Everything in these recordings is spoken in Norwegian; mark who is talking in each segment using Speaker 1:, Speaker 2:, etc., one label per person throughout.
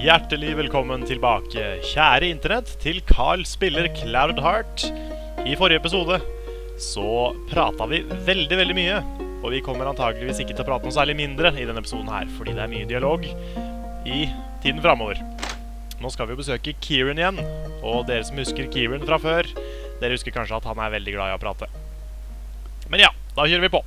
Speaker 1: Hjertelig velkommen tilbake, kjære internett, til Karl spiller Clouded Heart. I forrige episode så pratet vi veldig mye, og vi kommer antageligvis ikke til å prate noe særlig mindre i denne episoden her, fordi det er mye dialog i tiden fremover. Nå skal vi besøke Kieran igjen, og dere som husker Kieran fra før, dere husker kanskje at han er veldig glad i å prate. Men ja, da kjører vi på.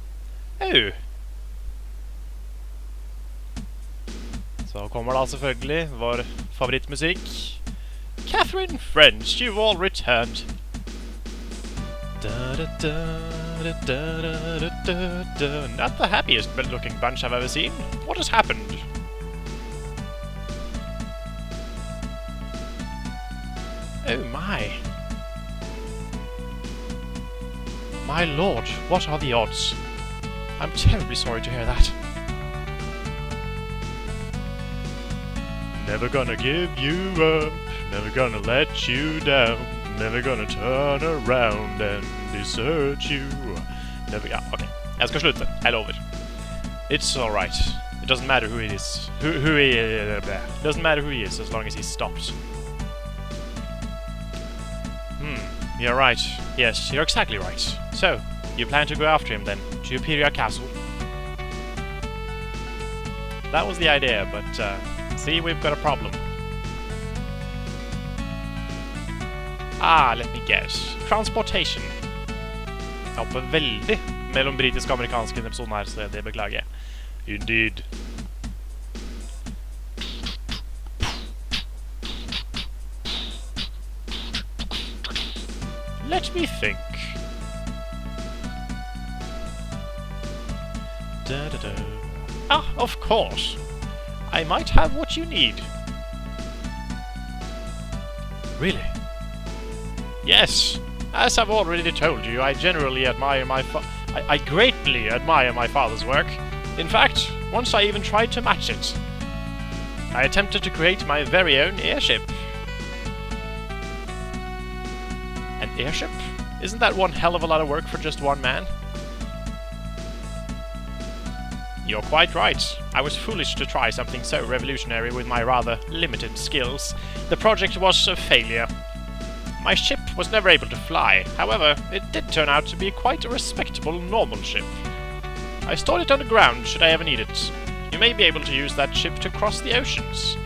Speaker 1: Så kommer da selvfølgelig vår favorittmusikk. Catherine French, you've all returned. Not the happiest looking bunch I've ever seen. What has happened? Oh my. My lord, what are the odds? I'm terribly sorry to hear that. Never gonna give you up, never gonna let you down, never gonna turn around and desert you. Never, ja, ok. Jeg skal slutte, jeg lover. It's alright. It doesn't matter who it is. It doesn't matter who he is as long as he's stopped. You're right. Yes, you're exactly right. So, you plan to go after him then, to Imperial Castle? That was the idea, but see, we've got a problem. Let me guess. Transportation. Jeg hopper veldig mellom britisk og amerikansk i denne episoden her, så det beklager jeg. Indeed. Let me think. Of course. I might have what you need. Really? Yes. As I've already told you, I generally admire I greatly admire my father's work. In fact, once I even tried to match it. I attempted to create my very own airship. An airship? Isn't that one hell of a lot of work for just one man? You're quite right. I was foolish to try something so revolutionary with my rather limited skills. The project was a failure. My ship was never able to fly. However, it did turn out to be quite a respectable normal ship. I stored it underground should I ever need it. You may be able to use that ship to cross the oceans.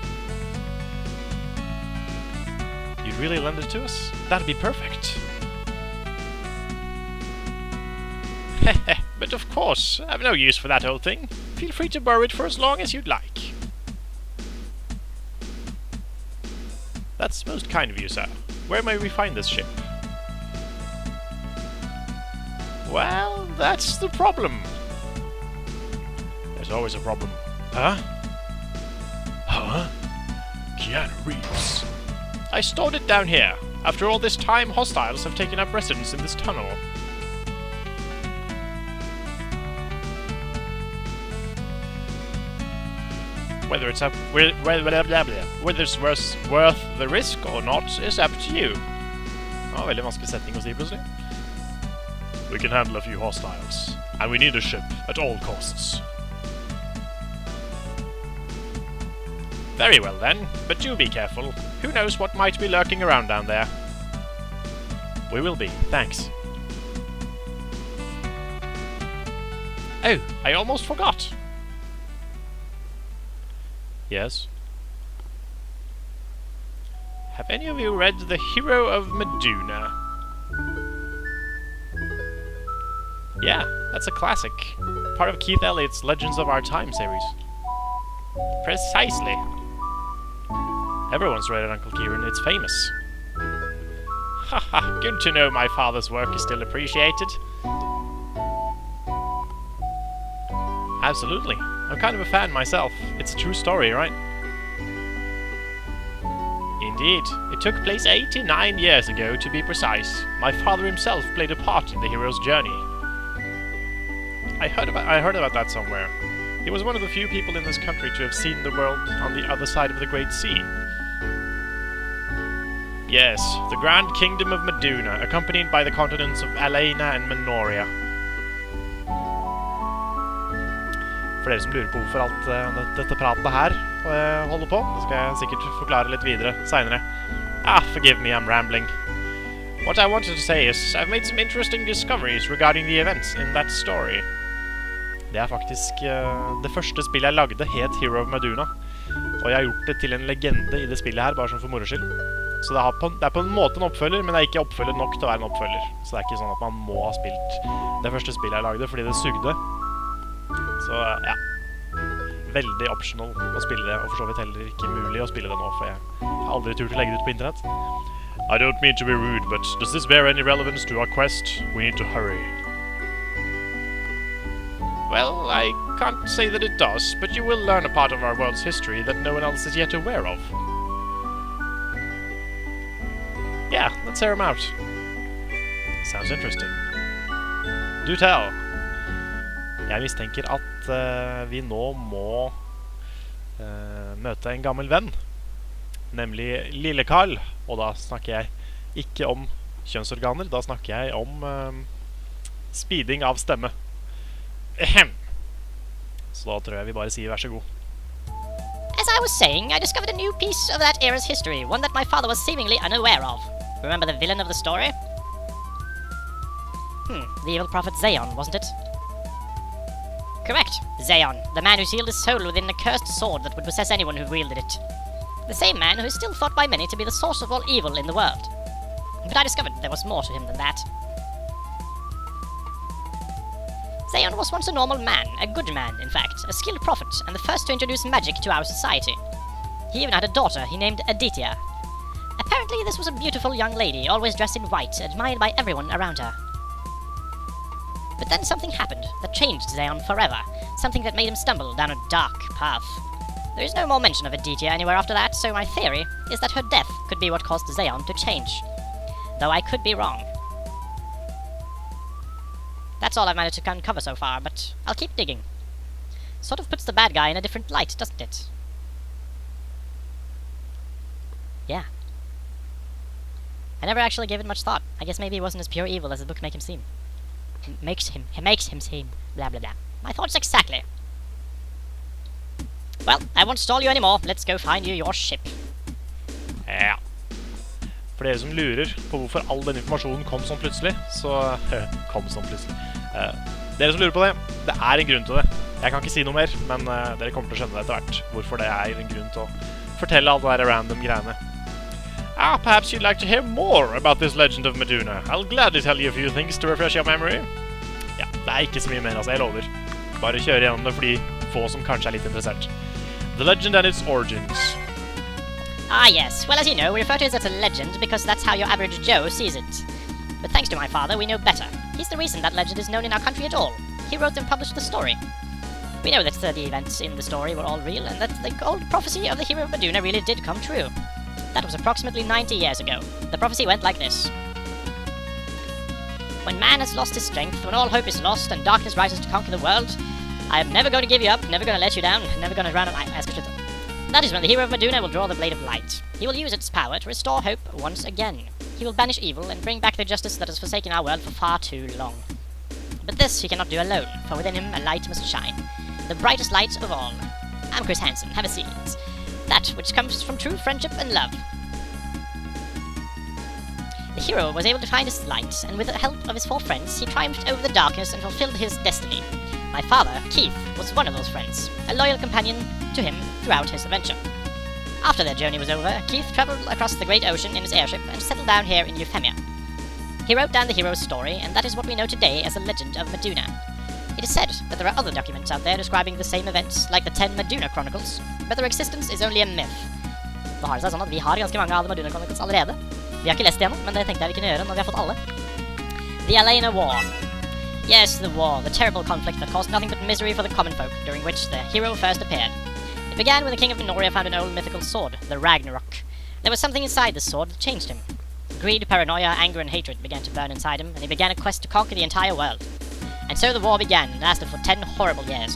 Speaker 1: You'd really lend it to us? That'd be perfect. Heh. But of course, I have no use for that old thing. Feel free to borrow it for as long as you'd like. That's most kind of you, sir. Where may we find this ship? Well, that's the problem. There's always a problem. Huh? Keanu Reeves. I stored it down here. After all this time, hostiles have taken up residence in this tunnel. Whether it's worth the risk or not is up to you. Veldig vanskelig setning å si plutselig. We can handle a few hostiles, and we need a ship at all costs. Very well then, but do be careful. Who knows what might be lurking around down there? We will be, thanks. Oh, I almost forgot. Yes? Have any of you read The Hero of Meduna? Yeah, that's a classic. Part of Keith Elliott's Legends of Our Time series. Precisely. Everyone's read it, Uncle Kieran. It's famous. Haha, good to know my father's work is still appreciated. Absolutely. I'm kind of a fan myself. It's a true story, right? Indeed. It took place 89 years ago, to be precise. My father himself played a part in the hero's journey. I heard about that somewhere. He was one of the few people in this country to have seen the world on the other side of the Great Sea. Yes, the Grand Kingdom of Meduna, accompanied by the continents of Alaina and Minoria. For dere som lurer på hvorfor alt dette pratet her holder på. Det skal jeg sikkert forklare litt videre senere. Forgive me, I'm rambling. What I wanted to say is I've made some interesting discoveries regarding the events in that story. Det faktisk det første spillet jeg lagde het Hero of Meduna. Og jeg har gjort det til en legende i det spillet her, bare som for moro skyld. Så det er på en måte en oppfølger, men det er ikke oppfølger nok til å være en oppfølger. Så det er ikke sånn at man må ha spilt det første spillet jeg lagde, fordi det sugde. Så ja, veldig optional å spille det, og for så vidt heller ikke mulig å spille det nå, for jeg har aldri turt å legge det ut på internett. I don't mean to be rude, but does this bear any relevance to our quest? We need to hurry. Well, I can't say that it does, but you will learn a part of our world's history that no one else is yet aware of. Yeah, let's hear him out. Sounds interesting. Do tell. Jeg mistenker at vi nå må møte en gammel venn, nemlig lille Karl. Og da snakker jeg ikke om kjønnsorganer, da snakker jeg om speeding av stemme. Ehem. Så da tror jeg vi bare sier vær så god.
Speaker 2: As I was saying, I discovered a new piece of that era's history, one that my father was seemingly unaware of. Remember the villain of the story? The evil prophet Zeon, wasn't it? Correct, Zeon, the man who sealed his soul within a cursed sword that would possess anyone who wielded it. The same man who is still thought by many to be the source of all evil in the world. But I discovered there was more to him than that. Zeon was once a normal man, a good man, in fact, a skilled prophet, and the first to introduce magic to our society. He even had a daughter he named Aditya. Apparently this was a beautiful young lady, always dressed in white, admired by everyone around her. But then something happened that changed Zeon forever, something that made him stumble down a dark path. There is no more mention of Aditya anywhere after that, so my theory is that her death could be what caused Zeon to change. Though I could be wrong. That's all I've managed to uncover so far, but I'll keep digging. Sort of puts the bad guy in a different light, doesn't it? Yeah. I never actually gave it much thought. I guess maybe he wasn't as pure evil as the book makes him seem. Makes him seem. Blah blah blah. My thoughts exactly. Well, I won't stall you anymore. Let's go find you your ship.
Speaker 1: Ja. For dere som lurer på hvorfor all den informasjonen kom sånn plutselig, så dere som lurer på det, det er en grunn til det. Jeg kan ikke si noe mer, men dere kommer til å skjønne det etter hvert, hvorfor det er en grunn til å fortelle alle de random greiene. Perhaps you'd like to hear more about this legend of Meduna. I'll gladly tell you a few things to refresh your memory. Ja, det er ikke så mye mer, altså, jeg lover. Bare kjøre gjennom det for de få som kanskje er litt interessert. The legend and its origins.
Speaker 2: Yes. Well, as you know, we refer to it as a legend because that's how your average Joe sees it. But thanks to my father, we know better. He's the reason that legend is known in our country at all. He wrote and published the story. We know that the events in the story were all real and that the old prophecy of the hero of Meduna really did come true. That was approximately 90 years ago. The prophecy went like this. When man has lost his strength, when all hope is lost and darkness rises to conquer the world, I am never going to give you up, never going to let you down, never going to run on ice. That is when the hero of Meduna will draw the blade of light. He will use its power to restore hope once again. He will banish evil and bring back the justice that has forsaken our world for far too long. But this he cannot do alone, for within him a light must shine. The brightest light of all. I'm Chris Hansen, have a seat. That which comes from true friendship and love. The hero was able to find his light, and with the help of his 4 friends, he triumphed over the darkness and fulfilled his destiny. My father, Keith, was one of those friends, a loyal companion to him throughout his adventure. After their journey was over, Keith travelled across the great ocean in his airship and settled down here in Euphemia. He wrote down the hero's story, and that is what we know today as the legend of Meduna. It is said that there are other documents out there describing the same events, like the 10 Meduna Chronicles, but their existence is only a myth. Da har det seg sånn at vi har ganske mange av Meduna Chronicles allerede. Vi har ikke lest det ennå, men det tenkte jeg vi kunne gjøre når vi har fått alle. The Elena War. Yes, the war, the terrible conflict that caused nothing but misery for the common folk, during which the hero first appeared. It began when the king of Minoria found an old mythical sword, the Ragnarok. There was something inside the sword that changed him. Greed, paranoia, anger and hatred began to burn inside him, and he began a quest to conquer the entire world. And so the war began, and lasted for 10 horrible years.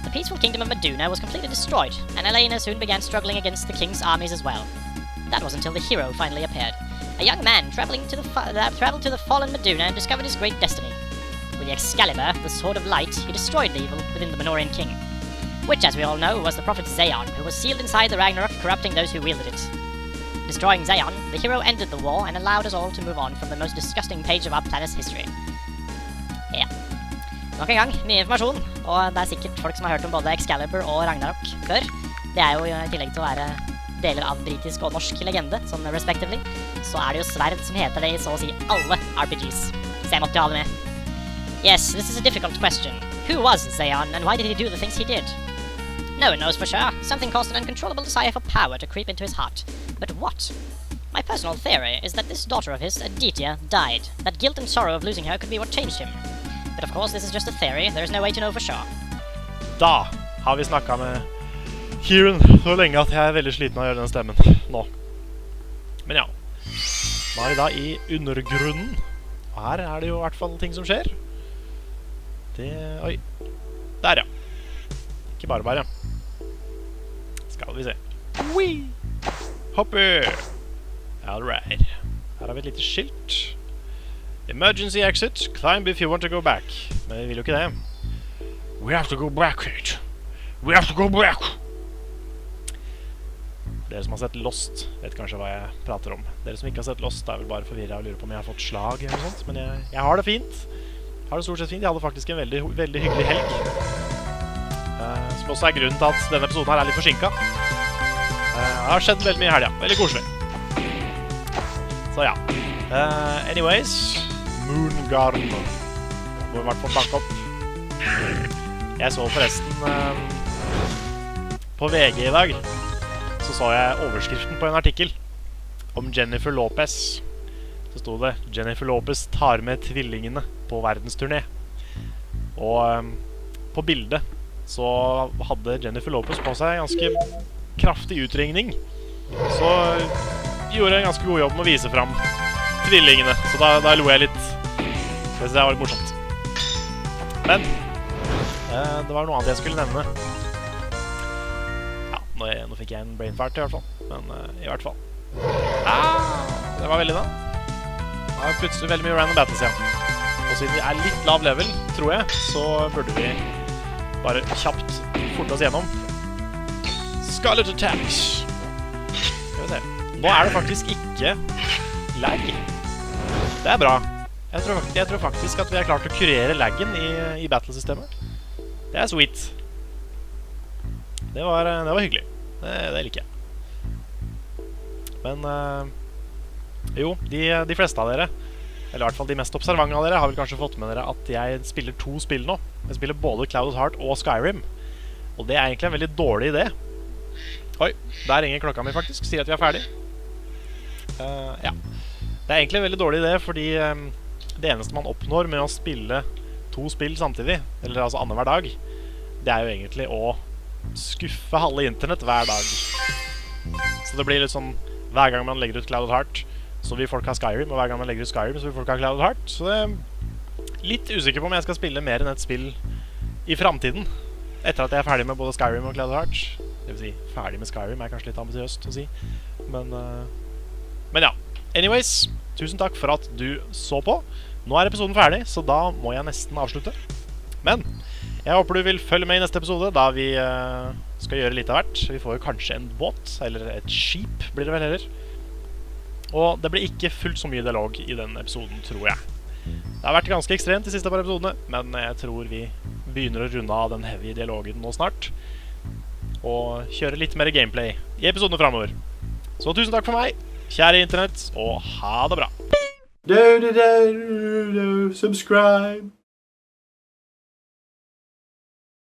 Speaker 2: The peaceful kingdom of Meduna was completely destroyed, and Elena soon began struggling against the king's armies as well. That was until the hero finally appeared. A young man traveled to the fallen Meduna and discovered his great destiny. With the Excalibur, the Sword of Light, he destroyed the evil within the Minorian king. which, as we all know, was the prophet Zeon, who was sealed inside the Ragnarok, corrupting those who wielded it. Destroying Zeon, the hero ended the war and allowed us all to move on from the most disgusting page of our planet's history. Ja. Nok en gang, mye informasjon, og det sikkert folk som har hørt om både Excalibur og Ragnarok før. Det jo I tillegg til å være deler av britisk og norsk legende, sånn respectively, så det jo sverd som heter det I så å si alle RPGs. Så jeg måtte jo ha det med. Yes, this is a difficult question. Who was Zeon, and why did he do the things he did? No one knows for sure. Something caused an uncontrollable desire for power to creep into his heart. But what? My personal theory is that this daughter of his, Aditya, died. That guilt and sorrow of losing her could be what changed him. But of course, this is just a theory. There is no way to know for sure.
Speaker 1: Da har vi snakket med Kieran så lenge at jeg veldig sliten av å gjøre den stemmen nå. Men ja, nå vi da I undergrunnen. Og her det jo I hvert fall ting som skjer. Oi, der ja. Ikke bare. Skal vi se. Whee! Hopper! All right. Her har vi et lite skilt. Emergency exit. Climb if you want to go back. Men vi vil jo ikke det. We have to go back, Kate. We have to go back! Dere som har sett Lost, vet kanskje hva jeg prater om. Dere som ikke har sett Lost, vel bare forvirret og lurer på om jeg har fått slag eller noe sånt. Men jeg har det fint. Har det stort sett fint. Jeg hadde faktisk en veldig, veldig hyggelig helg. Som også grunnen til at denne episoden her litt forsinket. Det har skjedd veldig mye I helgen. Veldig koselig. Så ja. Anyways. Moongarden. Må I hvert fall banke opp. Jeg så forresten på VG I dag. Så jeg overskriften på en artikkel om Jennifer Lopez. Så stod det Jennifer Lopez tar med tvillingene på verdensturné. Og på bildet så hadde Jennifer Lopez på seg ganske kraftig utringning. Så gjorde en ganske god jobb med å vise frem tvillingene. Så da lo jeg litt. Det synes jeg var litt morsomt. Men det var noe annet jeg skulle nevne. Nå fikk jeg en brain fart I hvert fall. Men I hvert fall. Det var veldig da. Det var plutselig veldig mye random battles igjen. Og siden vi litt lav level, tror jeg, så burde vi bare kjapt forte oss gjennom. Scarlet Attacks. Skal vi se. Nå det faktisk ikke lag. Det bra. Jeg tror faktisk at vi klart å kurere laggen I battlesystemet. Det sweet. Det var hyggelig. Det liker jeg. Men jo, de fleste av dere, eller I hvert fall de mest observante av dere, har vel kanskje fått med dere at jeg spiller 2 spill nå. Jeg spiller både Cloud Heart og Skyrim. Og det egentlig en veldig dårlig idé. Oi, der ringer klokka mi faktisk, sier at vi ferdig. Ja. Det egentlig en veldig dårlig idé, fordi det eneste man oppnår med å spille 2 spill samtidig, eller altså annenhver dag, det jo egentlig å skuffe halve internett hver dag. Så det blir litt sånn, hver gang man legger ut Cloud Heart, så vil folk ha Skyrim, og hver gang man legger ut Skyrim, så vil folk ha Cloud Heart. Så det litt usikker på om jeg skal spille mer enn et spill I fremtiden, etter at jeg ferdig med både Skyrim og Cloud Heart. Det vil si, ferdig med Skyrim kanskje litt ambisiøst å si. Men ja, anyways, tusen takk for at du så på. Nå episoden ferdig, så da må jeg nesten avslutte. Men jeg håper du vil følge med I neste episode, da vi skal gjøre litt av hvert. Vi får jo kanskje en båt, eller et skip blir det vel heller. Og det blir ikke fullt så mye dialog I den episoden, tror jeg. Det har vært ganske ekstremt de siste par episodene, men jeg tror vi begynner å runde av den heavy dialogen nå snart. Og kjøre litt mer gameplay I episodene fremover. Så tusen takk for meg, kjære internett, og ha det bra.
Speaker 3: Subscribe.